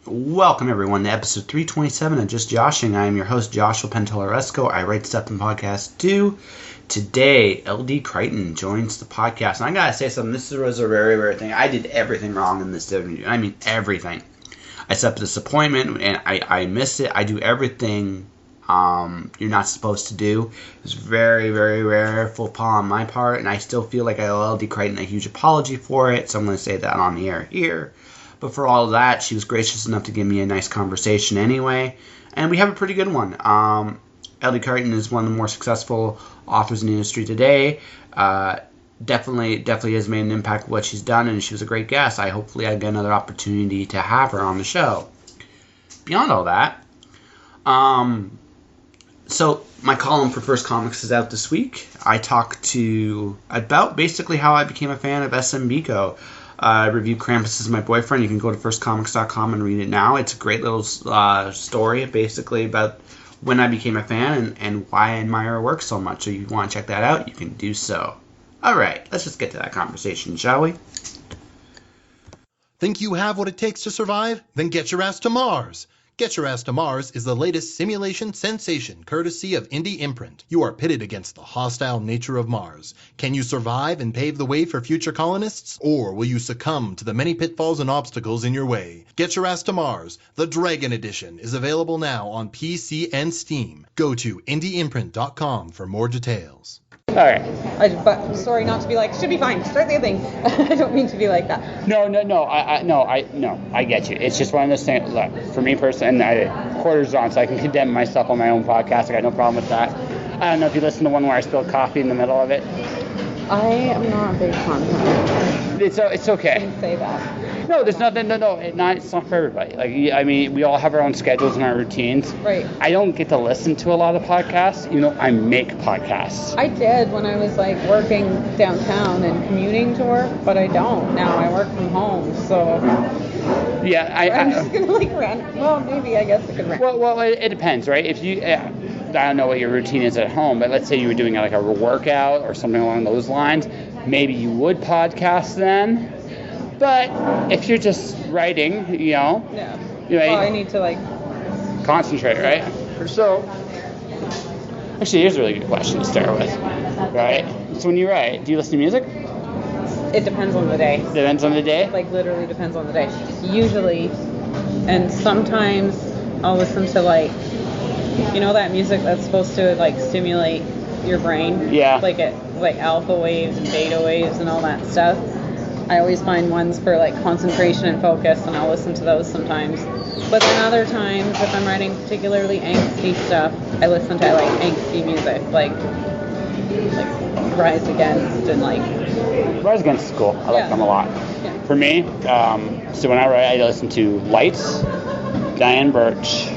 Welcome everyone to episode 327 of Just Joshing. I am your host Joshua Pantellaresco. I write stuff in podcast too. Today, LD Crichton joins the podcast. And I gotta say something, this was a very rare thing. I did everything wrong in this interview. I mean everything. I set up this appointment and I missed it. I do everything you're not supposed to do. It was very, very rare faux pas on my part, and I still feel like I owe LD Crichton a huge apology for it, so I'm going to say that on the air here. But for all of that, she was gracious enough to give me a nice conversation anyway, and we have a pretty good one. LD Crichton is one of the more successful authors in the industry today. Definitely has made an impact with what she's done, and she was a great guest. Hopefully I get another opportunity to have her on the show. Beyond all that, so my column for First Comics is out this week. I talked about basically how I became a fan of SMBiko. I reviewed Krampus is My Boyfriend. You can go to firstcomics.com and read it now. It's a great little story basically about when I became a fan and why I admire her work so much. So if you want to check that out, you can do so. Alright, let's just get to that conversation, shall we? Think you have what it takes to survive? Then get your ass to Mars! Get Your Ass to Mars is the latest simulation sensation courtesy of Indie Imprint. You are pitted against the hostile nature of Mars. Can you survive and pave the way for future colonists? Or will you succumb to the many pitfalls and obstacles in your way? Get Your Ass to Mars, the Dragon Edition, is available now on PC and Steam. Go to indieimprint.com for more details. All right. But sorry, not to be like, should be fine. Start the thing. I don't mean to be like that. No. I get you. It's just one of those things. Look, for me personally, and quarters on, so I can condemn myself on my own podcast. I got no problem with that. I don't know if you listen to one where I spilled coffee in the middle of it. I am not a big fan. It's okay. You can say that. No, there's nothing. No, it's not for everybody. Like, I mean, we all have our own schedules and our routines. Right. I don't get to listen to a lot of podcasts. I make podcasts. I did when I was like working downtown and commuting to work, but I don't now. I work from home, so. Yeah, I'm just gonna like rant. Well, maybe I guess I could rant. Well, it depends, right? If you. I don't know what your routine is at home, but let's say you were doing like a workout or something along those lines, maybe you would podcast then. But if you're just writing, Yeah. Well, I need to like concentrate, right? So, actually, here's a really good question to start with, right? So when you write, do you listen to music? It depends on the day. Depends on the day? Like literally depends on the day. Usually, and sometimes I'll listen to like, that music that's supposed to like stimulate your brain. Yeah. Like alpha waves and beta waves and all that stuff. I always find ones for like concentration and focus, and I'll listen to those sometimes. But then other times, if I'm writing particularly angsty stuff, I listen to like angsty music, like Rise Against and like. Rise Against is cool. I like them a lot. Yeah. For me, so when I write, I listen to Lights, Diane Birch.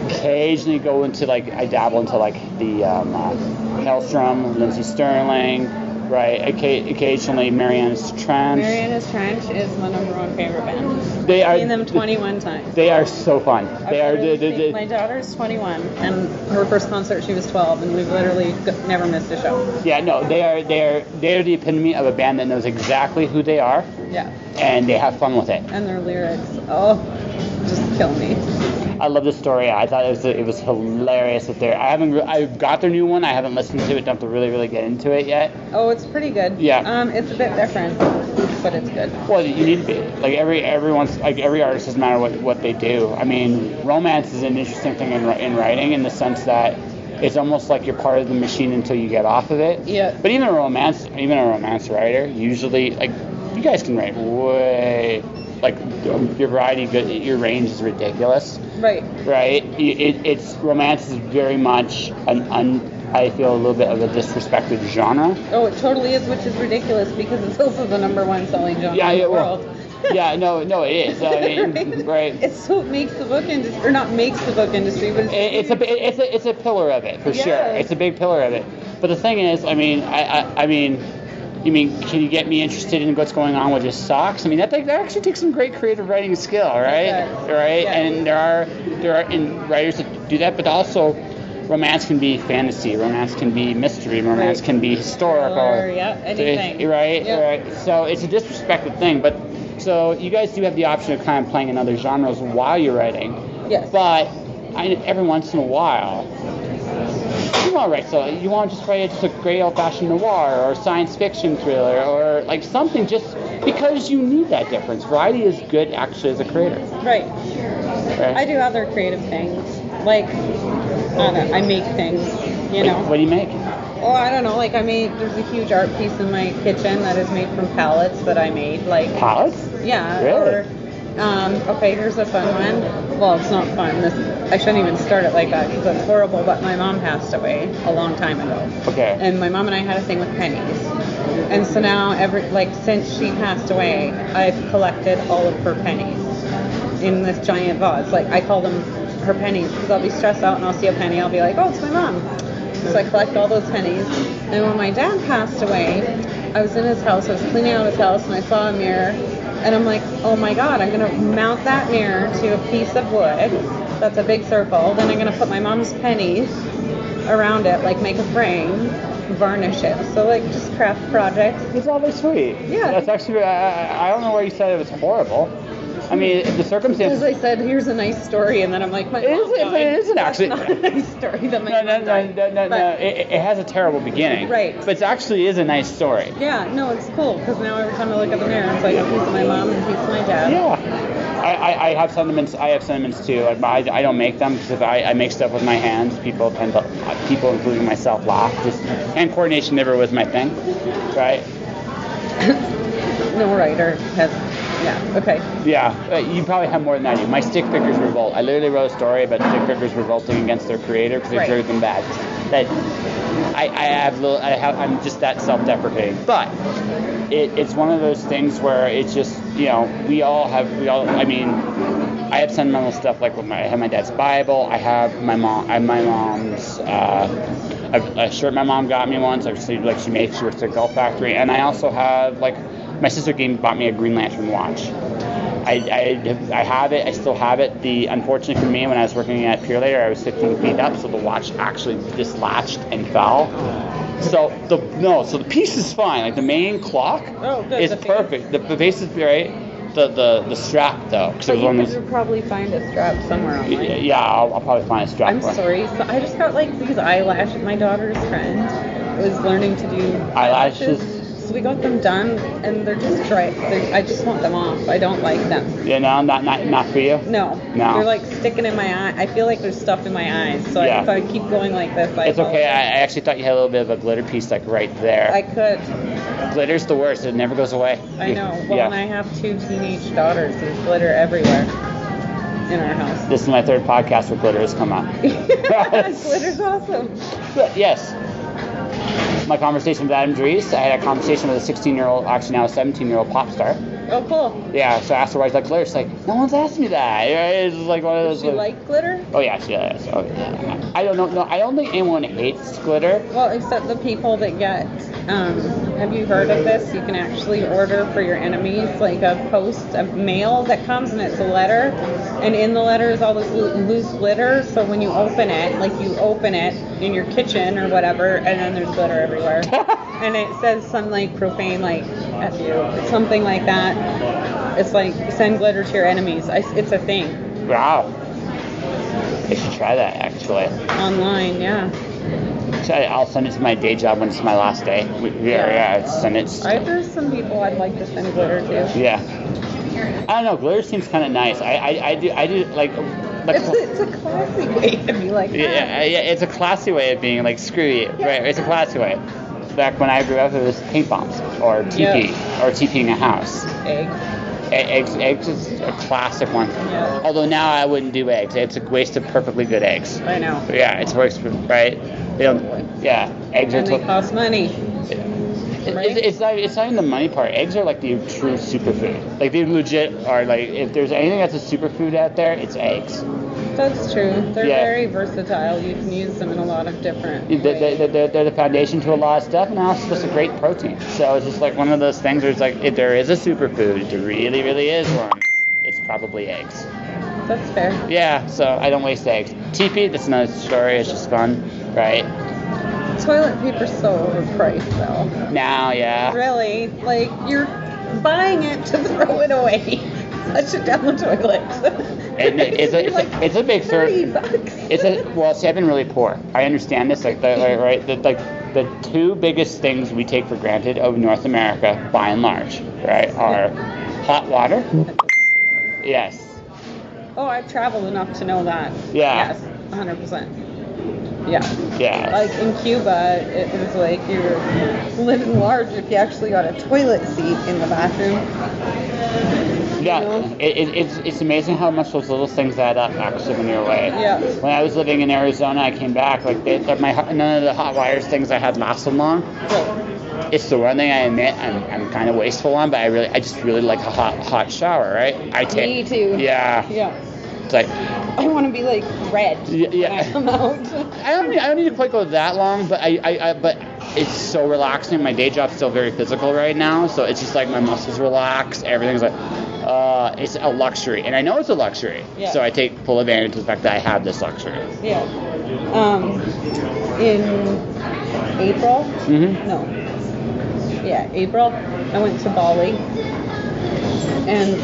Occasionally go into I dabble into the Hellstrom, Lindsey Sterling. Right, occasionally Mariana's Trench. Mariana's Trench is my number one favorite band. I've seen them 21 times. They are so fun. My daughter's 21, and her first concert she was 12, and we've literally never missed a show. Yeah, no, they are the epitome of a band that knows exactly who they are. Yeah. And they have fun with it. And their lyrics, just kill me. I love the story. I thought it was hilarious. I've got their new one. I haven't listened to it. Don't have to really get into it yet. Oh, it's pretty good. Yeah. It's a bit different, but it's good. Well, you need to be every artist, doesn't matter what they do. I mean, romance is an interesting thing in writing in the sense that it's almost like you're part of the machine until you get off of it. Yeah. But even a romance writer, usually you guys can write way. Your variety, your range is ridiculous. Right. Right. It's romance is very much I feel a little bit of a disrespected genre. Oh, it totally is, which is ridiculous because it's also the number one selling genre in the world. Yeah, no, it is. I mean, right. It's so it makes the book industry, or not makes the book industry, but it's a pillar of it for sure. It's a big pillar of it. But the thing is, I mean, you mean, can you get me interested in what's going on with just socks? I mean, that actually takes some great creative writing skill, right? Okay. Right? Yeah. And there are writers that do that, but also romance can be fantasy, romance can be mystery, romance can be historical. Or, anything. Right? Yeah. Right. So it's a disrespected thing, but So you guys do have the option of kind of playing in other genres while you're writing. Yes. But every once in a while, you want to write, so you want to just write just a great old-fashioned noir or science fiction thriller or like something just because you need that difference. Variety is good actually as a creator. Right. I do other creative things. Like, I make things, you know. What do you make? Oh, I don't know. Like, there's a huge art piece in my kitchen that is made from pallets that I made. Like, pallets? Yeah. Really? Okay, here's a fun one. Well, it's not fun. I shouldn't even start it like that because it's horrible, but my mom passed away a long time ago. Okay. And my mom and I had a thing with pennies. And so now, since she passed away, I've collected all of her pennies in this giant vase. Like, I call them her pennies because I'll be stressed out and I'll see a penny. I'll be like, oh, it's my mom. So I collect all those pennies. And when my dad passed away, I was in his house. I was cleaning out his house and I saw a mirror. And I'm like, oh my God, I'm going to mount that mirror to a piece of wood that's a big circle. Then I'm going to put my mom's pennies around it, like make a frame, varnish it. So like just craft projects. It's all very sweet. Yeah. That's actually, I don't know why you said it was horrible. I mean, the circumstances. As I said, here's a nice story, and then I'm like, my mom died. It isn't actually. That's not a nice story that my mom died. No. It has a terrible beginning. Right. But it actually is a nice story. Yeah, no, it's cool, because now every time I look at the mirror, it's like a piece of my mom and a piece of my dad. Yeah. I have sentiments. I have sentiments too. Like, I don't make them because if I make stuff with my hands, people, including myself, laugh. Just hand coordination never was my thing, right? No writer has. Yeah, okay. Yeah, you probably have more than I do. My stick figures revolt. I literally wrote a story about stick figures revolting against their creator because they drew them bad. I'm just that self-deprecating. But it's one of those things where it's just, I have sentimental stuff like I have my dad's Bible. I have my mom's a shirt my mom got me once. She made. She works at a golf factory, and I also have my sister bought me a Green Lantern watch. I have it. I still have it. Unfortunately for me, when I was working at Purelator, I was 15 feet up, so the watch actually dislodged and fell. So the piece is fine. Like the main clock is perfect. The base is right. The strap though. But you could probably find a strap somewhere online. Yeah, I'll probably find a strap. I'm sorry. So I just got these eyelashes. My daughter's friend was learning to do eyelashes. So we got them done, and they're just dry. I just want them off. I don't like them. Yeah, no, not for you. No. They're sticking in my eye. I feel like there's stuff in my eyes. So if I keep going like this, it's okay. I actually thought you had a little bit of a glitter piece right there. I could. Glitter's the worst. It never goes away. I know. Well, and I have 2 teenage daughters. There's glitter everywhere in our house. This is my 3rd podcast where glitter has come up. Glitter's awesome. But yes. My conversation with Adam Dries, I had a conversation with a 16-year-old, actually now a 17-year-old pop star. Oh, cool. Yeah, so I asked her why she liked glitter. She's like, no one's asked me that. It's like one of those. Does she like glitter? Oh, yeah, she does. Oh, yeah. I don't know. No, I don't think anyone hates glitter. Well, except the people that get, have you heard of this? You can actually order for your enemies, a mail that comes, and it's a letter. And in the letter is all this loose glitter. So when you open it, you open it in your kitchen or whatever, and then there's glitter everywhere. And it says some profane, F you. It's something like that. It's send glitter to your enemies. It's a thing. Wow. I should try that, actually. Online, yeah. I'll send it to my day job when it's my last day. Send it. There's some people I'd like to send glitter to. Yeah. I don't know. Glitter seems kind of nice. I do It's a classy way to be like that. Yeah, it's a classy way of being screw you. Yeah. Right, it's a classy way. Back when I grew up, it was paint bombs or TP or TPing a house. Eggs is a classic one. Yeah. Although now I wouldn't do eggs. It's a waste of perfectly good eggs. I know. Yeah, it's worse, right? They don't. Yeah, eggs and they cost money. Right? It's not even the money part. Eggs are the true superfood. They legit are if there's anything that's a superfood out there, it's eggs. That's true. They're very versatile. You can use them in a lot of different ways. They're the foundation to a lot of stuff, and also just a great protein. So it's just one of those things where it's if there is a superfood, it really, really is one, it's probably eggs. That's fair. Yeah, so I don't waste eggs. TP, that's another story. It's just fun, right? Toilet paper's so overpriced, though. Now, yeah. Really? buying it to throw it away. Flush it down the toilet. And it's a big $30. See, I've been really poor. I understand this, the two biggest things we take for granted of North America, by and large, right, are hot water. Yes. Oh, I've traveled enough to know that. Yeah. Yes, 100%. Yeah. Yeah. Like in Cuba, it was like you're living large if you actually got a toilet seat in the bathroom. Yeah, You know? it's amazing how much those little things add up actually when you're away. Yeah. When I was living in Arizona, I came back, none of the hot wires things I had lasted long. Right. It's the one thing I admit I'm kind of wasteful on, but I just really like a hot shower, right? Me too. Yeah. Yeah. It's like I want to be like red when I come out. I don't need to quite go that long, but but it's so relaxing. My day job's still very physical right now, so it's just like my muscles relax. Everything's like, it's a luxury, and I know it's a luxury. Yeah. So I take full advantage of the fact that I have this luxury. Yeah. In April? Mm-hmm. No. Yeah, April, I went to Bali, and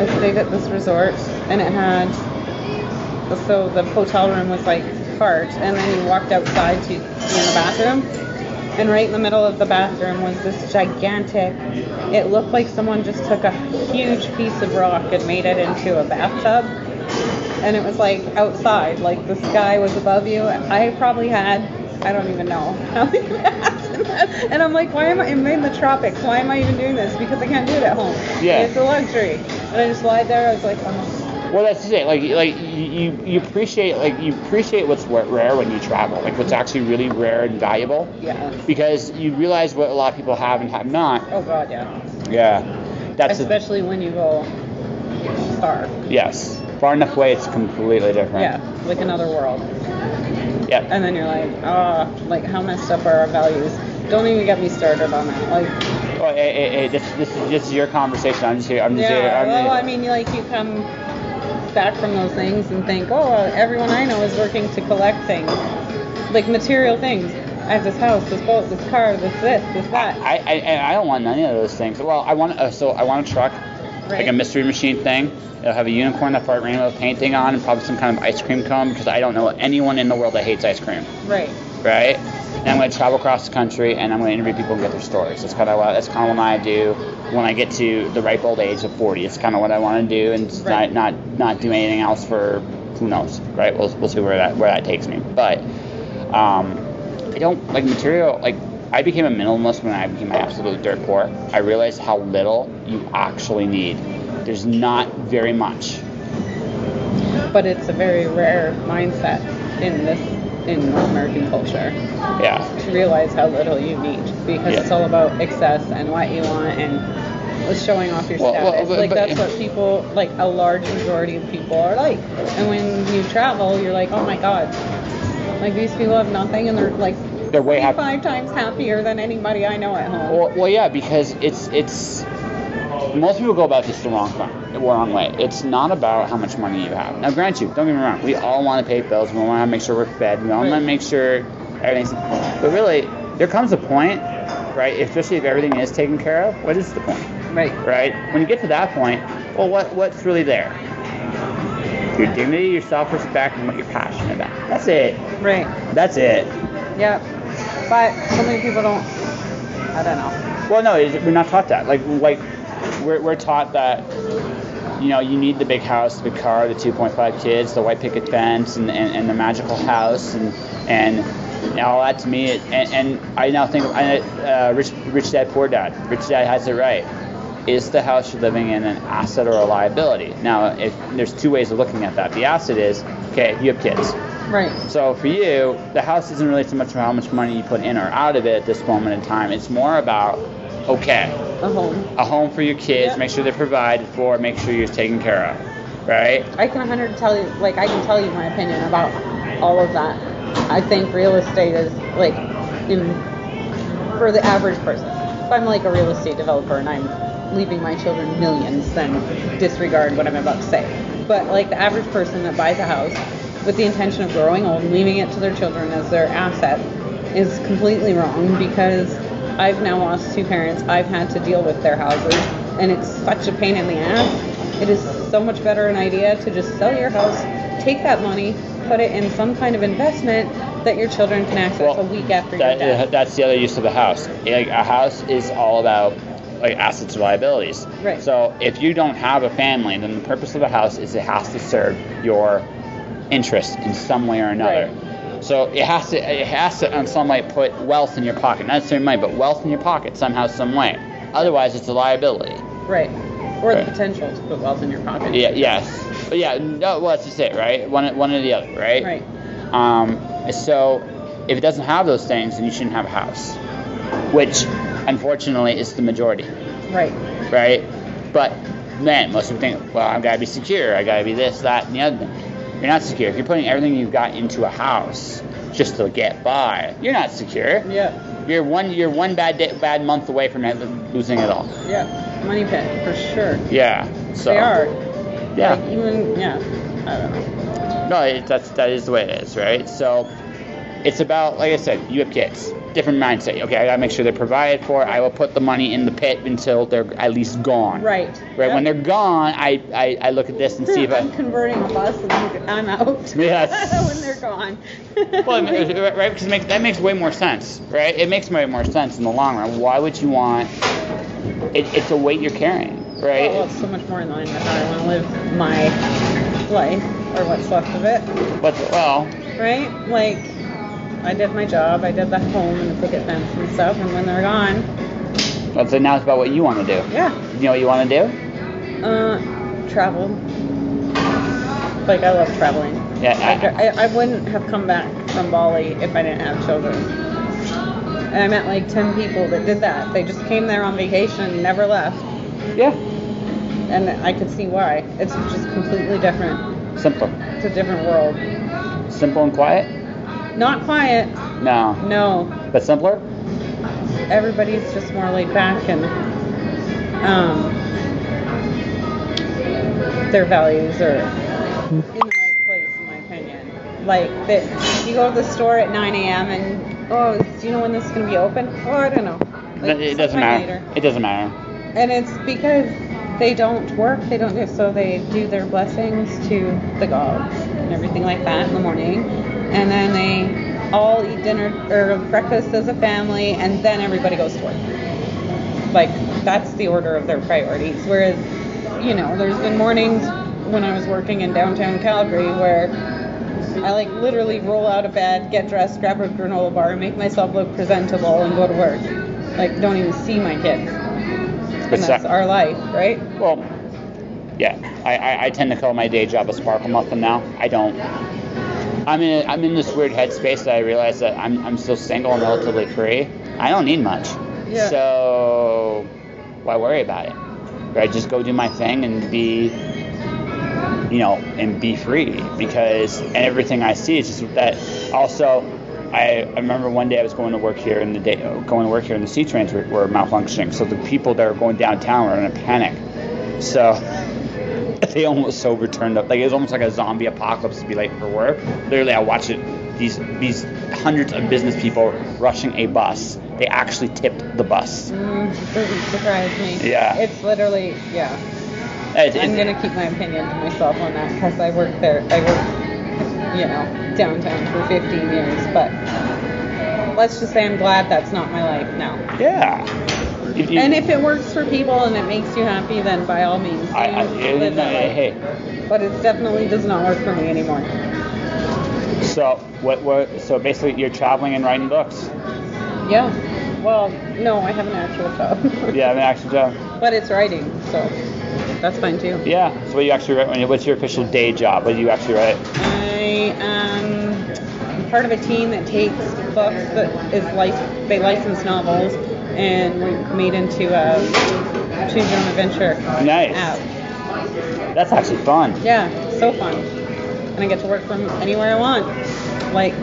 I stayed at this resort, and it had, so the hotel room was like parked, and then you walked outside to be in the bathroom, and right in the middle of the bathroom was this gigantic, it looked like someone just took a huge piece of rock and made it into a bathtub, and it was like outside, like the sky was above you. I probably had, I don't even know how many baths in that. And I'm like, why am I in the tropics? Why am I even doing this? Because I can't do it at home. Yeah. It's a luxury. And I just lied there. I was like, oh. Well, that's just it. You appreciate what's rare when you travel, like what's actually really rare and valuable. Yeah. Because you realize what a lot of people have and have not. Oh God, yeah. Yeah. Especially when you go far. Yes. Far enough away, it's completely different. Yeah, like another world. Yep. And then you're like, like how messed up are our values? Don't even get me started on that. Like. Well, hey, this is your conversation. I'm just here. Well, I mean, like you come back from those things and think, everyone I know is working to collect things, like material things. I have this house, this boat, this car, this, that. I don't want any of those things. Well, I want a truck, Right. like a mystery machine thing. It'll have a unicorn, a bright rainbow painting on, and probably some kind of ice cream cone, because I don't know anyone in the world that hates ice cream. Right. Right? And I'm going to travel across the country, and I'm going to interview people and get their stories. That's kind of what I do when I get to the ripe old age of 40. It's kind of what I want to do, and Right. not do anything else for who knows, right? We'll see where that takes me. But I don't like material. Like I became a minimalist when I became absolute dirt poor. I realized how little you actually need. There's not very much. But it's a very rare mindset in North American culture. Yeah. To realize how little you need, because Yeah. it's all about excess and what you want and showing off your status. That's what people, like a large majority of people are like. And when you travel, you're like, oh my God, like these people have nothing, and they're like They're way 5 times happier than anybody I know at home. Well, yeah, because it's most people go about this the wrong way. It's not about how much money you have. Now, grant you, don't get me wrong, we all want to pay bills. We want to make sure we're fed. We all want to make sure everything's. But really, there comes a point, right? Especially if everything is taken care of. What is the point? Right. Right. When you get to that point, well, what's really there? Your dignity, your self-respect, and what you're passionate about. That's it. Right. That's it. Yeah. But so many people don't. I don't know. Well, no, we're not taught that. Like we're taught that, you need the big house, the big car, the 2.5 kids, the white picket fence, and the magical house, and all that to me. And I now think Rich Dad Poor Dad. Rich Dad has it right. Is the house you're living in an asset or a liability? Now, if there's two ways of looking at that. The asset is, okay, you have kids. Right. So for you, the house isn't really so much about how much money you put in or out of it at this moment in time. It's more about, okay, A home for your kids, make sure they're provided for, make sure you're taken care of, right? I can tell you my opinion about all of that. I think real estate is like, for the average person. If I'm like a real estate developer and I'm leaving my children millions, then disregard what I'm about to say. But like the average person that buys a house with the intention of growing old and leaving it to their children as their asset is completely wrong, because I've now lost 2 parents. I've had to deal with their houses, and it's such a pain in the ass. It is so much better an idea to just sell your house, take that money, put it in some kind of investment that your children can access a week after your death. That's the other use of a house. Like, a house is all about like assets and liabilities. Right. So if you don't have a family, then the purpose of a house is it has to serve your interest in some way or another. Right. So it has to in some way put wealth in your pocket, not necessarily money, but wealth in your pocket somehow, some way. Otherwise, it's a liability. Right. Or Right. the potential to put wealth in your pocket. Yeah. Yes. But yeah. No. Well, that's just it, right? One or the other, right? Right. So if it doesn't have those things, then you shouldn't have a house, which unfortunately is the majority. Right. Right? But man, most people think, well, I've got to be secure. I got to be this, that, and the other thing. You're not secure. If you're putting everything you've got into a house just to get by, you're not secure. Yeah. You're one bad month away from losing it all. Yeah. Money pit, for sure. Yeah. So They are. Yeah. Like, even, yeah. I don't know. No, that is the way it is, right? So it's about, like I said, you have kids. Different mindset. Okay, I gotta make sure they're provided for. I will put the money in the pit until they're at least gone. Right. Right. Yep. When they're gone, I look at this and see if I'm converting a bus and I'm out. Yes. When they're gone. Well, right, because that makes way more sense, right? It makes way more sense in the long run. Why would you want? It's a weight you're carrying, right? Well, it's so much more in line with how I want to live my life, or what's left of it. But Right? Like, I did my job, I did the home and the picket fence and stuff, and when they're gone, so now it's about what you want to do. yeah. You know what you want to do? Travel. Like, I love traveling. Yeah. I wouldn't have come back from Bali if I didn't have children. And I met like 10 people that did that. They just came there on vacation and never left. Yeah. And I could see why. It's just completely different. Simple. It's a different world. Simple and quiet? Not quiet. No. No. But simpler? Everybody's just more laid back, and their values are in the right place, in my opinion. Like, that you go to the store at 9 a.m. and, do you know when this is going to be open? Oh, I don't know. Like, It doesn't sometime matter. later. It doesn't matter. And it's because they don't work, so they do their blessings to the gods and everything like that in the morning. And then they all eat dinner or breakfast as a family, and then everybody goes to work. Like, that's the order of their priorities. Whereas, there's been mornings when I was working in downtown Calgary where I literally roll out of bed, get dressed, grab a granola bar, make myself look presentable, and go to work. Like, don't even see my kids. And that's our life, right? Well, yeah. I tend to call my day job a sparkle muffin now. I don't. I'm in this weird headspace that I realize that I'm still single and relatively free. I don't need much. Yeah. So why worry about it? Right? Just go do my thing and be free, because everything I see is just that. Also, I remember one day I was going to work here and the C trains were malfunctioning. So the people that were going downtown were in a panic. So they almost overturned up. Like, it was almost like a zombie apocalypse to be late for work. Literally, I watched it. These hundreds of business people rushing a bus. They actually tipped the bus. Doesn't surprise me. Yeah. It's literally, yeah. I'm going to keep my opinion to myself on that, because I worked there. I worked, downtown for 15 years. But let's just say I'm glad that's not my life now. Yeah. And if it works for people and it makes you happy, then by all means, live that life. Hey. But it definitely does not work for me anymore. So So basically, you're traveling and writing books. Yeah. Well, no, I have an actual job. Yeah, I have an actual job. But it's writing, so that's fine too. Yeah. So what do you actually write? What's your official day job? What do you actually write? I am part of a team that takes books they license novels and we made into a choose your own adventure Nice. app. That's actually fun. Yeah, so fun. And I get to work from anywhere I want. Like,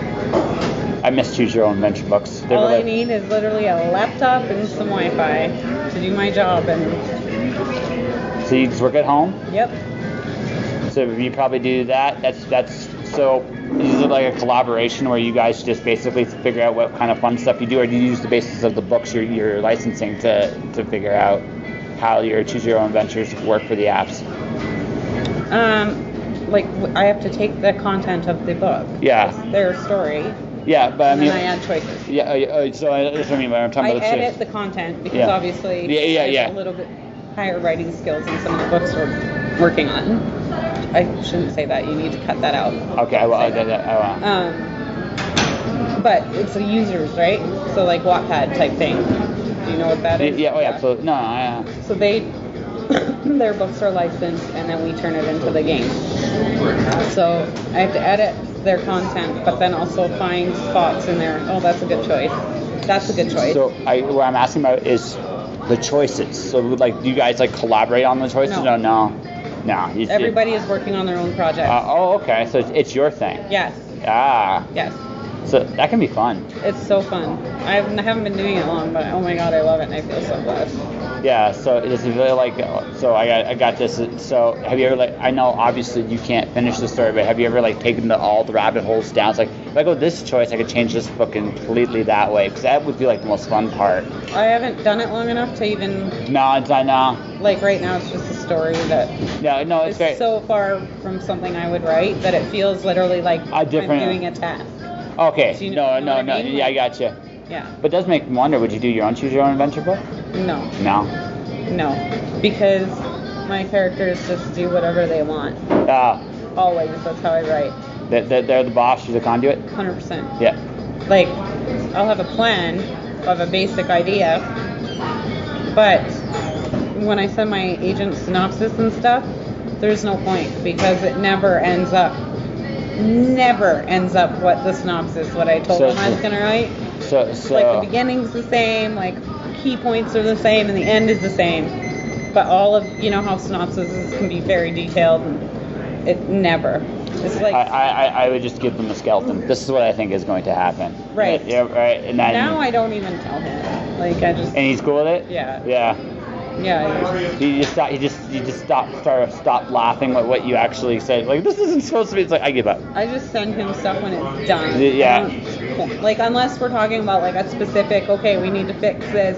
I miss Choose Your Own Adventure books. They all were I need is literally a laptop and some Wi-Fi to do my job. And So you just work at home? yep. So you probably do that. That's so Is it like a collaboration where you guys just basically figure out what kind of fun stuff you do, or do you use the basis of the books you're licensing to figure out how your choose your own adventures work for the apps? Like I have to take the content of the book. Yeah. It's their story. Yeah, but I mean, and then I add choices. Yeah, so that's what I mean. When I'm talking about edit the content because Yeah. obviously I have a little bit higher writing skills than some of the books we're working on. I shouldn't say that. You need to cut that out. Okay, I will. I will. But it's the users, right? So like Wattpad type thing. Do you know what that is? Yeah. Oh, yeah. Absolutely. No. So their books are licensed, and then we turn it into the game. So I have to edit their content, but then also find spots in there. Oh, that's a good choice. That's a good choice. So what I'm asking about is the choices. So like, do you guys like collaborate on the choices? No. Everybody is working on their own project. Okay. So it's your thing. Yes. Yes. So that can be fun. It's so fun. I haven't been doing it long, but oh my god, I love it and I feel so blessed. Yeah, so it's really like, so I got this. So have you ever I know obviously you can't finish the story, but have you ever taken all the rabbit holes down? It's like, if I go this choice, I could change this book completely that way, because that would be the most fun part. I haven't done it long enough to even. No, I know. Like right now, it's just a story that. Yeah, no, it's very. So far from something I would write that it feels literally like I'm doing a task. Okay. Do you know what I mean? Yeah, I got you. Yeah. But it does make me wonder, would you do your own choose your own adventure book? No. No. Because my characters just do whatever they want. Always. That's how I write. They're the boss, you're the conduit? 100%. Yeah. Like, I'll have a plan, I'll have a basic idea, but when I send my agent synopsis and stuff, there's no point because it never ends up what the synopsis, what I told them I was going to write. So like the beginning's the same, like key points are the same, and the end is the same. But all of, how synopses can be very detailed, and it never. It's like I would just give them a skeleton. This is what I think is going to happen. Right. Yeah, right. And then, now I don't even tell him. Like I just. And he's cool with it? Yeah. Yeah. Yeah. You just stop laughing at what you actually said. Like, this isn't supposed to be. It's like, I give up. I just send him stuff when it's done. Yeah. Like, unless we're talking about like a specific, okay, we need to fix this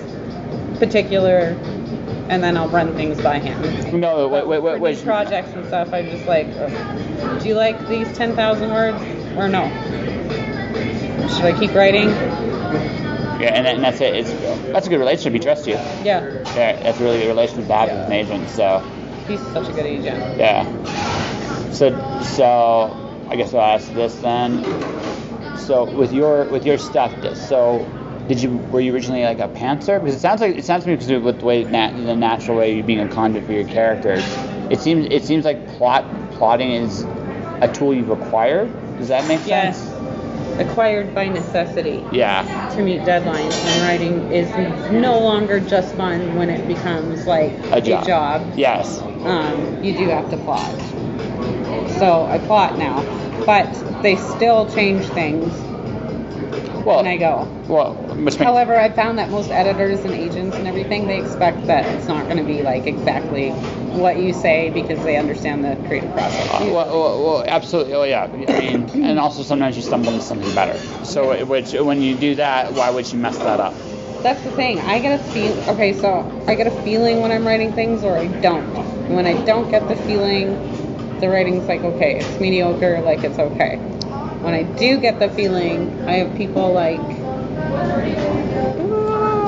particular, and then I'll run things by him. No, wait. Projects and stuff, I just like, do you like these 10,000 words or no? Should I keep writing? Yeah, and that's it. That's a good relationship. He trusts you. Yeah. Yeah, that's a really good relationship to have with an agent. So. He's such a good agent. Yeah. So I guess I'll ask this then. So with your stuff, so were you originally like a pantser? Because it sounds to me, because with the way the natural way you're being a conduit for your characters, it seems like plotting is a tool you've acquired. Does that make sense? Yes. Acquired by necessity. Yeah. To meet deadlines, and writing is no longer just fun when it becomes like a job. Yes. You do have to plot. So I plot now, but they still change things when I go. However, I found that most editors and agents and everything, they expect that it's not going to be like exactly what you say because they understand the creative process. Well, absolutely. Oh, yeah. I mean, and also sometimes you stumble into something better. So, when you do that, why would you mess that up? That's the thing. I get a feeling when I'm writing things, or I don't. When I don't get the feeling, the writing's like, okay, it's mediocre, like it's okay. When I do get the feeling, I have people like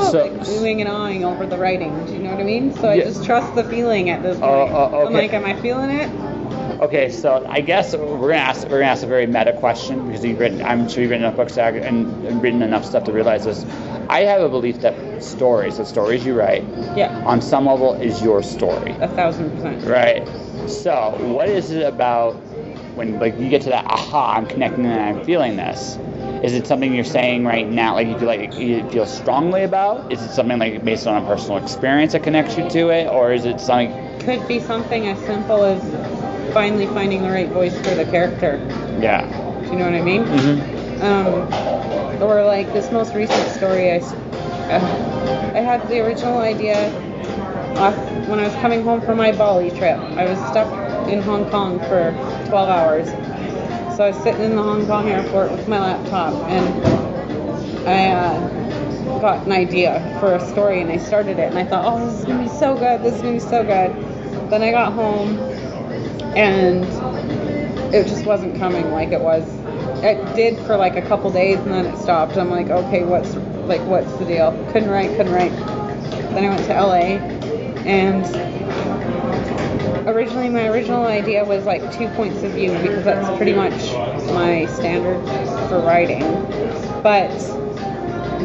oohing and ahhing over the writing. Do you know what I mean? So I just trust the feeling at this point. Okay. I'm like, am I feeling it? Okay, so I guess we're gonna ask a very meta question, because I'm sure you've written enough books and written enough stuff to realize this. I have a belief that the stories you write, on some level is your story. 1,000%. Right. So what is it about when you get to that aha, I'm connecting and I'm feeling this? Is it something you're saying right now, you feel strongly about? Is it something based on a personal experience that connects you to it, or is it something? Could be something as simple as finally finding the right voice for the character. Yeah. Do you know what I mean? Mm-hmm. Or like this most recent story, I had the original idea when I was coming home from my Bali trip. I was stuck in Hong Kong for 12 hours. So I was sitting in the Hong Kong airport with my laptop, and I got an idea for a story, and I started it, and I thought, oh, this is going to be so good, this is going to be so good. Then I got home, and it just wasn't coming like it was. It did for like a couple days, and then it stopped. I'm like, okay, what's the deal? Couldn't write. Then I went to LA, and originally my original idea was like 2 points of view, because that's pretty much my standard for writing. But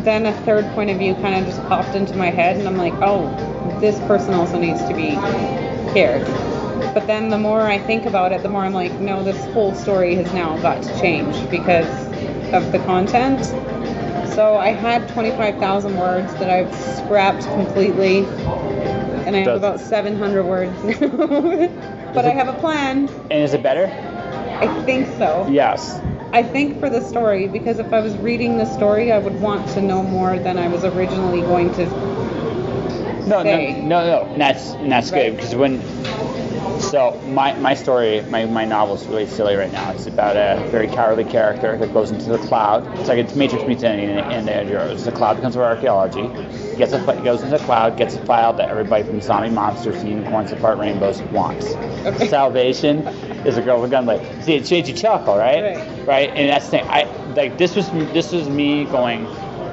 then a third point of view kind of just popped into my head, and I'm like, oh, this person also needs to be here. But then the more I think about it, the more I'm like, no, this whole story has now got to change because of the content. So I had 25,000 words that I've scrapped completely, and I have about 700 words now. But I have a plan. And is it better? I think so. Yes. I think for the story, because if I was reading the story, I would want to know more than I was originally going to say. No. And that's good, because so my story, my novel is really silly right now. It's about a very cowardly character that goes into the cloud. It's like it's Matrix meets Indiana Jones. The cloud becomes where archaeology. Goes into the cloud, gets a file that everybody from zombie monsters to unicorns and part rainbows wants. Okay. Salvation is a girl with a gun. See, it made you chuckle, right? Right. And that's the thing. This was me going,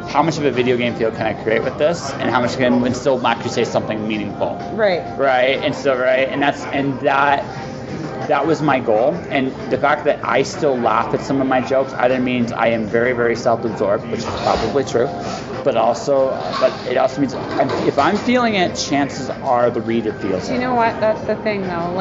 how much of a video game feel can I create with this, and how much can and still actually say something meaningful? Right. And so that was my goal. And the fact that I still laugh at some of my jokes either means I am very, very self-absorbed, which is probably true, but it also means if I'm feeling it, chances are the reader feels it. You know what? That's the thing, though.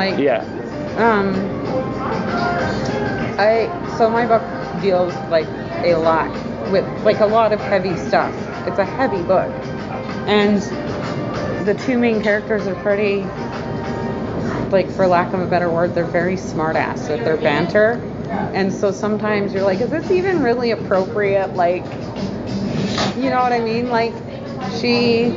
So my book deals a lot with a lot of heavy stuff. It's a heavy book, and the two main characters are pretty, for lack of a better word, they're very smart ass with their banter, and so sometimes you're like, is this even really appropriate? You know what I mean? She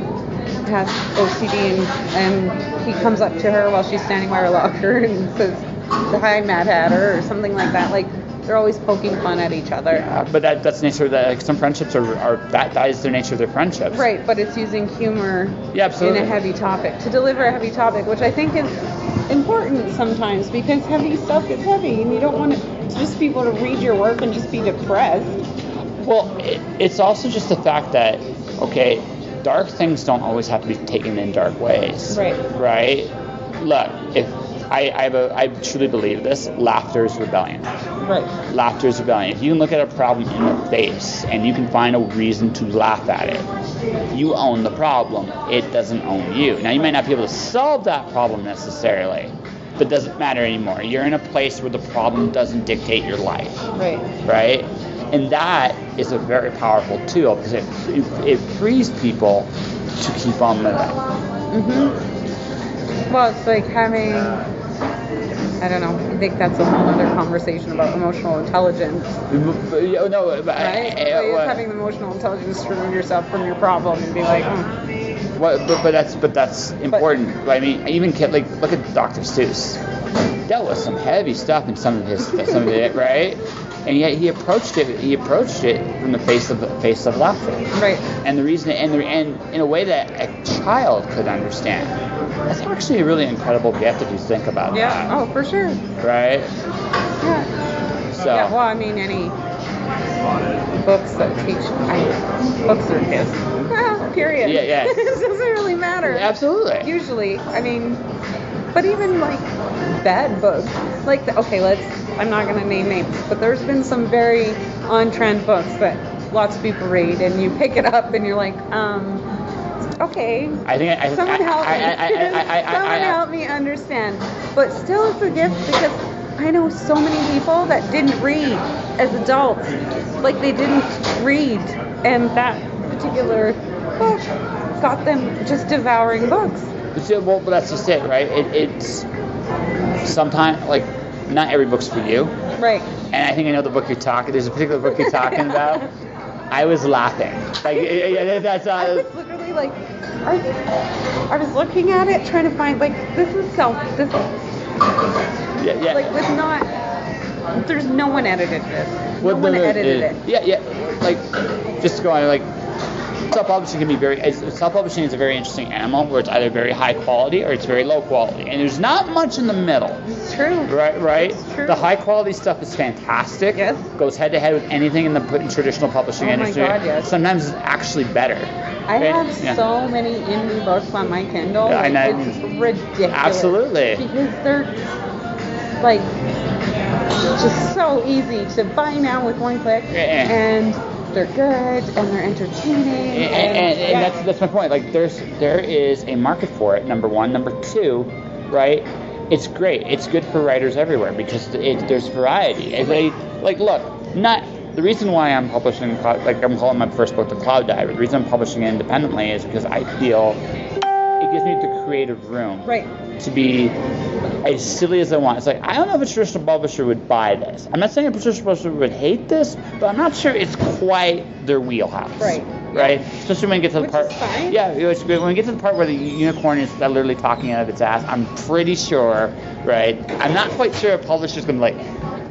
has OCD, and he comes up to her while she's standing by her locker and says, "Hi, Mad Hatter," or something like that. They're always poking fun at each other. Yeah, but that's the nature of that. Some friendships are that is the nature of their friendships. Right, but it's using humor in a heavy topic to deliver a heavy topic, which I think is important sometimes, because heavy stuff is heavy, and you don't want just people to read your work and just be depressed. Well, it's also just the fact that, okay, dark things don't always have to be taken in dark ways. Right? Look, I truly believe this. Laughter is rebellion. Right. Laughter is rebellion. If you can look at a problem in the face and you can find a reason to laugh at it, you own the problem. It doesn't own you. Now, you might not be able to solve that problem necessarily, but it doesn't matter anymore. You're in a place where the problem doesn't dictate your life. Right? And that is a very powerful tool, because it frees people to keep on living. Mm-hmm. Well, it's like having, I don't know, I think that's a whole other conversation about emotional intelligence. No, but having the emotional intelligence to remove yourself from your problem and be like, Well, but that's important. But I mean, even look at Dr. Seuss. He dealt with some heavy stuff in some of it, right? And yet he approached it from the face of laughter. Right. And the reason, and in a way that a child could understand. That's actually a really incredible gift if you think about that. Yeah. Oh, for sure. Right. Yeah. So. Yeah. Well, I mean, any books that teach books are kids. Well, period. Yeah. It doesn't really matter. Yeah, absolutely. Usually, I mean, but even bad books, I'm not going to name names, but there's been some very on-trend books that lots of people read, and you pick it up and you're like, okay. Someone help me understand. But still, it's a gift, because I know so many people that didn't read as adults. They didn't read, and that particular book got them just devouring books. Well, that's just it, right? It's sometimes, not every book's for you. Right. And I think I know the book you're talking. There's a particular book you're talking about. I was laughing. That's. I was literally I was looking at it, trying to find this is. Yeah. With not there's no one edited this. No one edited it. Yeah. Like, just going like, self-publishing can be self-publishing is a very interesting animal where it's either very high quality or it's very low quality, and there's not much in the middle. It's true. Right. It's true. The high quality stuff is fantastic. Yes. Goes head to head with anything in the traditional publishing industry. Oh my God, yes. Sometimes it's actually better. I have so many indie books on my Kindle. Yeah, I know. It's ridiculous. Absolutely. Because they're like just so easy to buy now with one click, and they're good and they're entertaining. And that's my point. Like there is a market for it. Number one. Number two, right? It's great. It's good for writers everywhere because there's variety. The reason why I'm publishing, like I'm calling my first book The Cloud Diver, the reason I'm publishing it independently is because I feel it gives me the creative room to be as silly as I want. It's like, I don't know if a traditional publisher would buy this. I'm not saying a traditional publisher would hate this, but I'm not sure it's quite their wheelhouse. Right? Especially when you get to the part. Is fine. Yeah, it's good. When we get to the part where the unicorn is literally talking out of its ass, I'm pretty sure, right? I'm not quite sure a publisher's going to be like,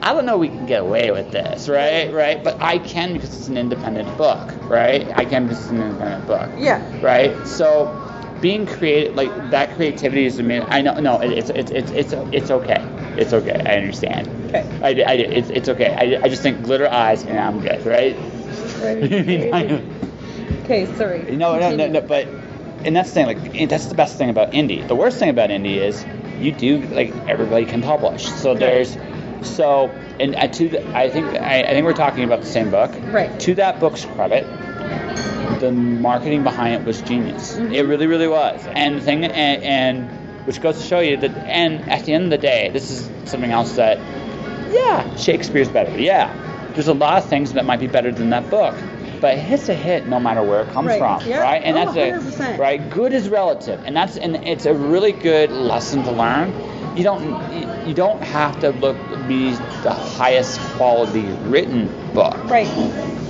I don't know we can get away with this, right? But I can because it's an independent book, right? I can because it's an independent book. Yeah. Right? So being creative, like that creativity is amazing. I know, no, it's okay. It's okay. I understand. Okay. I do. It's okay. I just think glitter eyes and I'm good, right? Okay, sorry. No, but, and that's the thing, like, that's the best thing about indie. The worst thing about indie is you do, like, everybody can publish. So there's, I think we're talking about the same book. Right. To that book's credit, the marketing behind it was genius. Mm-hmm. It really, really was. And the thing, and which goes to show you that, and at the end of the day, this is something else that, yeah, Shakespeare's better. Yeah. There's a lot of things that might be better than that book. But hit's a hit no matter where it comes from, yeah. right? And that's 100%. Right. Good is relative, and it's a really good lesson to learn. You don't have to be the highest quality written book. Right.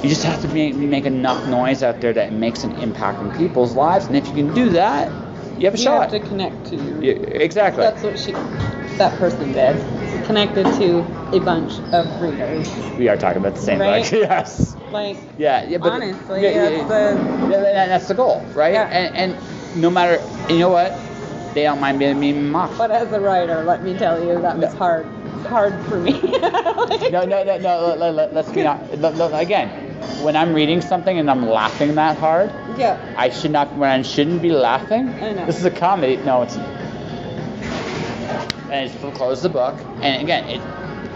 You just have to make enough noise out there that it makes an impact in people's lives, and if you can do that, you have a shot. You have to connect to. Yeah, exactly. That's what that person did. Connected to a bunch of readers. We are talking about the same book. Yes. Like, but honestly, that's the goal, right? Yeah. And no matter, you know what? They don't mind being mocked. But as a writer, let me tell you, that was hard for me. No. Let's be honest. Again, when I'm reading something and I'm laughing that hard, I should not. When I shouldn't be laughing. I know. This is a comedy. No, it's. And it's close the book, and again,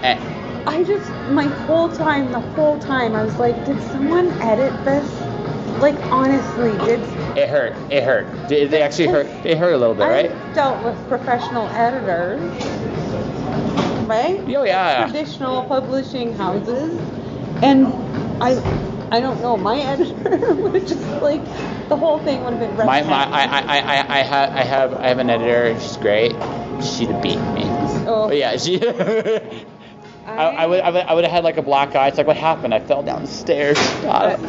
the whole time, I was like, did someone edit this? Like, honestly, It hurt. They actually hurt. It hurt a little bit, right? I've dealt with professional editors, right? Oh, yeah. Traditional publishing houses, and I don't know, my editor would have just, like, the whole thing would have been I have an editor. She's great. She'd have beaten me. Oh. But yeah, she. I would have had like a black eye. It's like, what happened? I fell down the stairs. Lucked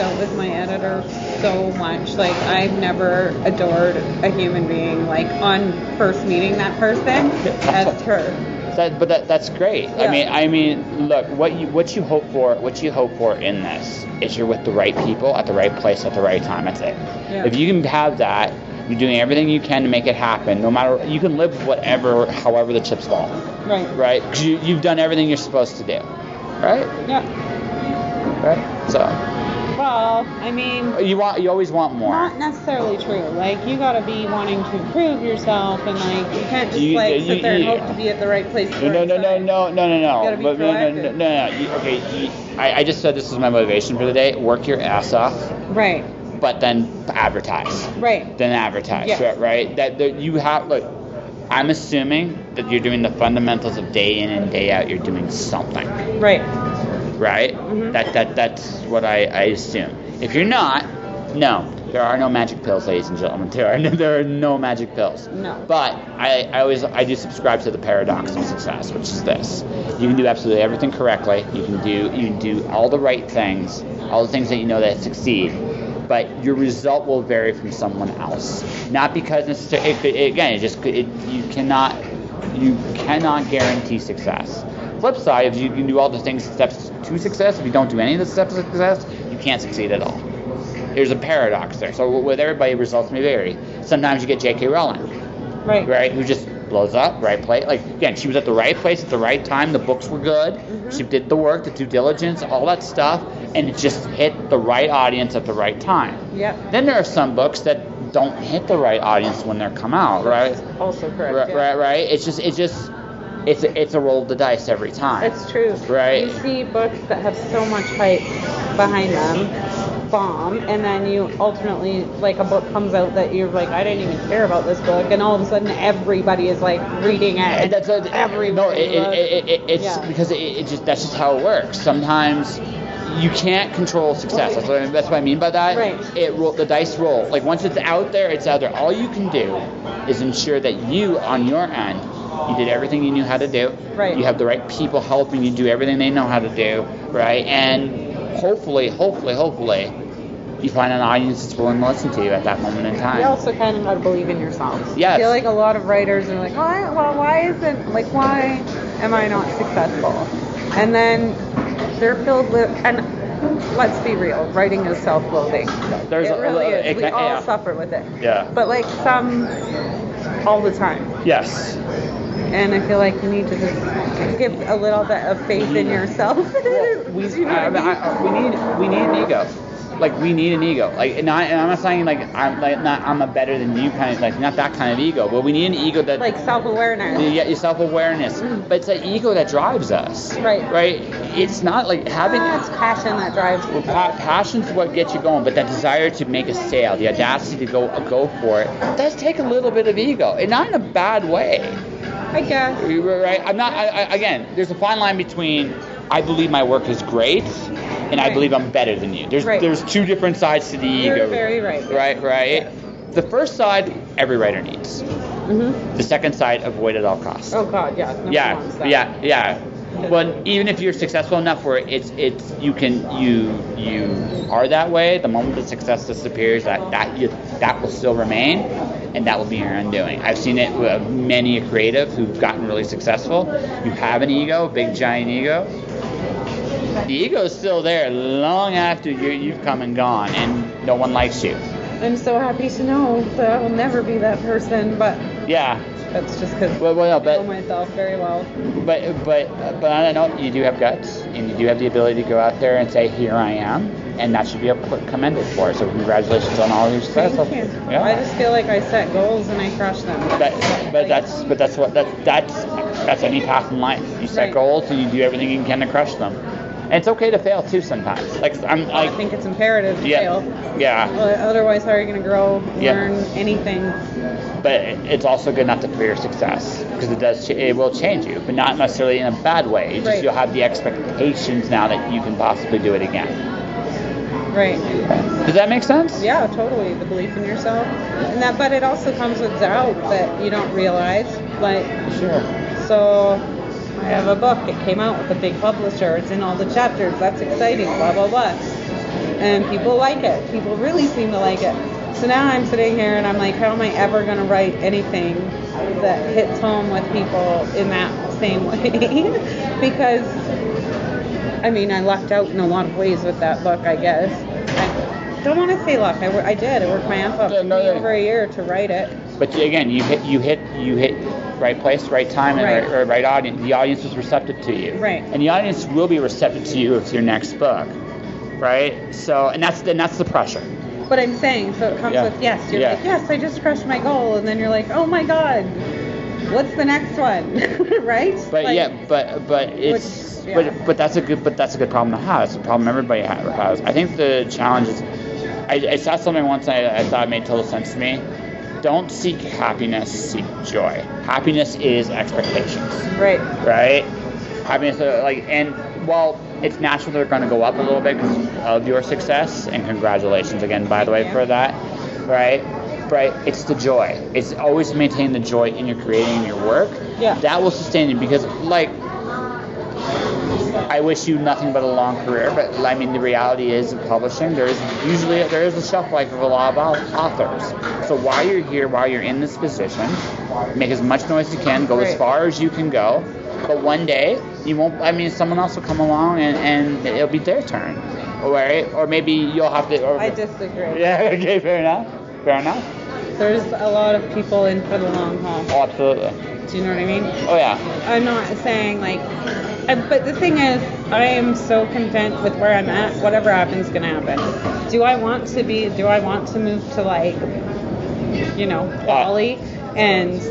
out with my editor so much. Like, I've never adored a human being like on first meeting that person as her. That's great. Yeah. I mean, look, what you hope for in this is you're with the right people at the right place at the right time. That's it. Yeah. If you can have that, you're doing everything you can to make it happen. No matter, you can live however the chips fall. Right. Because you've done everything you're supposed to do. Right. Yeah. Right. So. Well, I mean, you always want more. Not necessarily true. Like, you gotta be wanting to prove yourself, and like, you can't just sit there and hope to be at the right place. No. You gotta be proactive. No. I just said this is my motivation for the day. Work your ass off. Right. But then advertise. Right. Then advertise. Yes. Right. That you have. Look, I'm assuming that you're doing the fundamentals of day in and day out. You're doing something. Right. Mm-hmm. That's what I assume. If you're not, no, there are no magic pills, ladies and gentlemen. There are no magic pills. No. But I do subscribe to the paradox of success, which is this: you can do absolutely everything correctly. You can do all the right things, all the things that you know that succeed. But your result will vary from someone else. Not because necessarily. You cannot guarantee success. flip side, if you can do all the things, steps to success, if you don't do any of the steps to success, you can't succeed at all. There's a paradox there. So with everybody, results may vary. Sometimes you get J.K. Rowling, right, who just blows up, right place. Like, again, she was at the right place at the right time. The books were good. She did the work, the due diligence, all that stuff, and it just hit the right audience at the right time. Yep. Then there are some books that don't hit the right audience when they come out, right? Also correct. Right. It's a roll of the dice every time. It's true. Right. You see books that have so much hype behind them, bomb, and then you ultimately, like, a book comes out that you're like, I didn't even care about this book, and all of a sudden everybody is like reading it. And that's because that's just how it works. Sometimes you can't control success. That's what I mean by that. Right. The dice roll. Like, once it's out there, it's out there. All you can do is ensure that you, on your end, you did everything you knew how to do. Right. You have the right people helping you do everything they know how to do. Right. And hopefully, you find an audience that's willing to listen to you at that moment in time. You also kind of got to believe in yourself. Yes. I feel like a lot of writers are like, why am I not successful? And then they're filled with, and let's be real, writing is self-loathing. It really is. We all suffer with it. Yeah. But like some, all the time. Yes. And I feel like you need to just give a little bit of faith in yourself. We need an ego. Like, we need an ego. Like, and I'm not saying like I'm a better than you kind of, like, not that kind of ego, but we need an ego that, like, self-awareness. Yeah, your self-awareness. But it's that ego that drives us. Right. It's not like having. It's passion that drives. Well, passion's what gets you going, but that desire to make a sale, the audacity to go for it, does take a little bit of ego, and not in a bad way. I guess. Right. I'm not. Again, there's a fine line between I believe my work is great and I believe I'm better than you. There's two different sides to the ego. You're very right. Right. Yeah. The first side, every writer needs. Mm-hmm. The second side, avoid at all costs. Oh God, yeah. No one wants that. Yeah. But even if you're successful enough where you are that way, the moment the success disappears, that will still remain, and that will be your undoing. I've seen it with many a creative who've gotten really successful. You have an ego, a big giant ego. The ego is still there long after you've come and gone, and no one likes you. I'm so happy to know that I will never be that person, but yeah. That's just because I know myself very well. But I know you do have guts, and you do have the ability to go out there and say, here I am, and that should be commended for. So congratulations on all your success. Thank you. Yeah. I just feel like I set goals and I crush them. That's any path in life. You set goals and you do everything you can to crush them. And it's okay to fail too sometimes. I think it's imperative to fail. Yeah. Well, otherwise, how are you going to grow, learn anything? But it's also good not to fear success, because it will change you, but not necessarily in a bad way. You'll have the expectations now that you can possibly do it again. Right. Does that make sense? Yeah, totally. The belief in yourself, but it also comes with doubt that you don't realize. Like, sure. So I have a book. It came out with a big publisher. It's in all the chapters. That's exciting. Blah blah blah. And people like it. People really seem to like it. So now I'm sitting here and I'm like, how am I ever going to write anything that hits home with people in that same way? Because, I mean, I lucked out in a lot of ways with that book, I guess. I don't want to say luck. I did. I worked my ass off. It took me over a year to write it. But again, you hit right place, right time, and right audience. The audience was receptive to you. Right. And the audience will be receptive to you with your next book. Right? So, and that's the pressure. But I'm saying, so it comes with yes. You're like, yes, I just crushed my goal, and then you're like, oh my God, what's the next one, right? But but that's a good problem to have. It's a problem everybody has. I think the challenge is, I saw something once I thought made total sense to me. Don't seek happiness, seek joy. Happiness is expectations. Right. Happiness, while it's natural they're going to go up a little bit because of your success, and congratulations again, by the way, for that, right? It's the joy. It's always maintain the joy in your creating your work. Yeah. That will sustain you, because, like, I wish you nothing but a long career, but I mean, the reality is in publishing, there is a shelf life of a lot of authors. So while you're here, while you're in this position, make as much noise as you can, go as far as you can go, But one day, you won't. I mean, someone else will come along and it'll be their turn, right? Or maybe you'll have to. Or, I disagree. Yeah. Okay. Fair enough. Fair enough. There's a lot of people in for the long haul. Oh, absolutely. Do you know what I mean? Oh yeah. I'm not saying like, but the thing is, I am so content with where I'm at. Whatever happens, gonna happen. Do I want to move to like, Bali and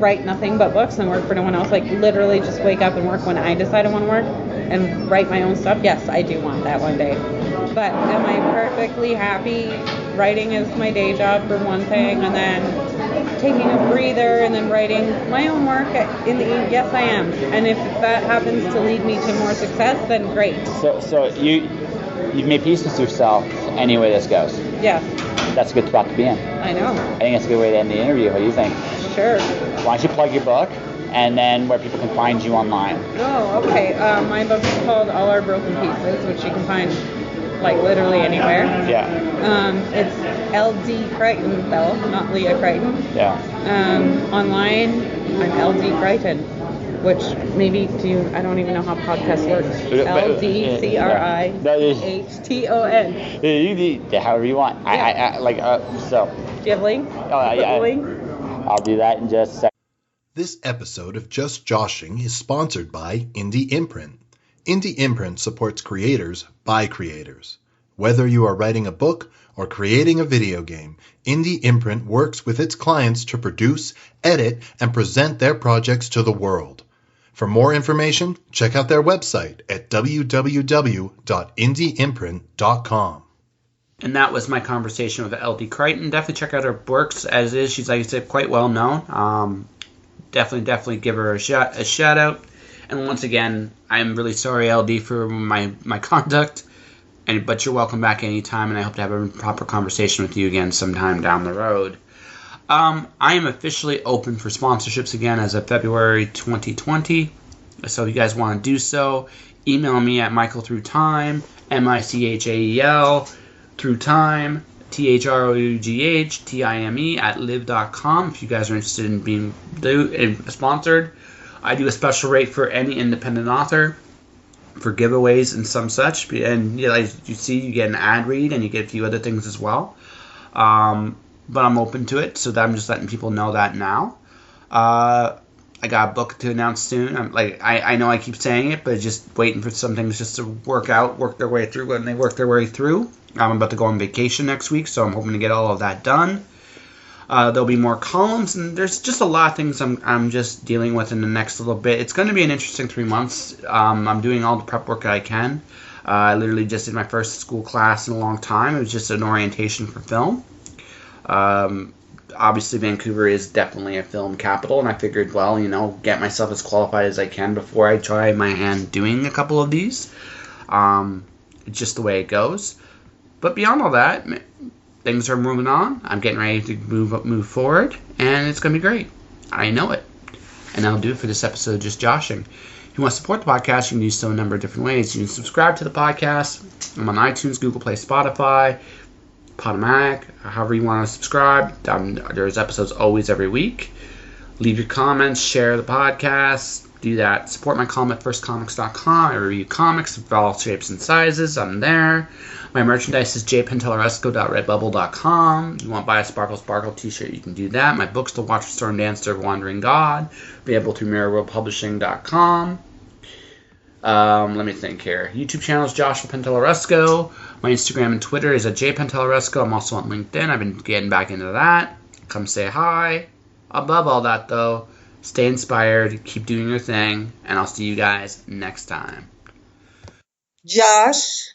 write nothing but books and work for no one else? Like literally just wake up and work when I decide I want to work and write my own stuff. Yes, I do want that one day. But am I perfectly happy writing as my day job for one thing and then taking a breather and then writing my own work in the evening? Yes, I am. And if that happens to lead me to more success, then great. So you've made peace with yourself any way this goes. Yeah. That's a good spot to be in. I know. I think that's a good way to end the interview. What do you think? Sure. Why don't you plug your book and then where people can find you online? Oh, okay. My book is called All Our Broken Pieces, which you can find like literally anywhere. Yeah. It's LD Crichton though, not Leah Crichton. Yeah. Online, I'm LD Crichton, which maybe I don't even know how podcast works. LDCRIHTON. However you want. Yeah. So. Do you have a link? Oh, yeah. Link? I'll do that in just a second. This episode of Just Joshing is sponsored by Indie Imprint. Indie Imprint supports creators by creators. Whether you are writing a book or creating a video game, Indie Imprint works with its clients to produce, edit, and present their projects to the world. For more information, check out their website at www.indieimprint.com. And that was my conversation with LD Crichton. Definitely check out her works as is. She's, like I said, quite well known. Definitely give her a shout out. And once again, I'm really sorry, LD, for my conduct. But you're welcome back anytime, and I hope to have a proper conversation with you again sometime down the road. I am officially open for sponsorships again as of February 2020. So if you guys want to do so, email me at michaelthroughtime, MICHAEL, through time, THROUGHTIME at live.com if you guys are interested in being sponsored. I do a special rate for any independent author for giveaways and some such. And as you see, you get an ad read and you get a few other things as well. But I'm open to it, so that I'm just letting people know that now. I got a book to announce soon. I know I keep saying it, but just waiting for some things just to work their way through. When they work their way through, I'm about to go on vacation next week, so I'm hoping to get all of that done. There'll be more columns, and there's just a lot of things I'm just dealing with in the next little bit. It's going to be an interesting 3 months. I'm doing all the prep work that I can. I literally just did my first school class in a long time. It was just an orientation for film. Obviously, Vancouver is definitely a film capital, and I figured, get myself as qualified as I can before I try my hand doing a couple of these. It's just the way it goes. But beyond all that, things are moving on. I'm getting ready to move forward, and it's going to be great. I know it. And that'll do it for this episode of Just Joshing. If you want to support the podcast, you can do so in a number of different ways. You can subscribe to the podcast. I'm on iTunes, Google Play, Spotify, Podomatic, however you want to subscribe. There's episodes always every week. Leave your comments, share the podcast. Do that. Support my column at firstcomics.com. I review comics of all shapes and sizes. I'm there. My merchandise is jpenteloresco.redbubble.com. You want to buy a Sparkle t-shirt, you can do that. My books, The Watcher, Storm Dancer, Wandering God, available through mirrorworldpublishing.com. Let me think here. YouTube channel is Joshua Penteloresco. My Instagram and Twitter is at jpenteloresco. I'm also on LinkedIn. I've been getting back into that. Come say hi. Above all that, though, stay inspired, keep doing your thing, and I'll see you guys next time. Josh.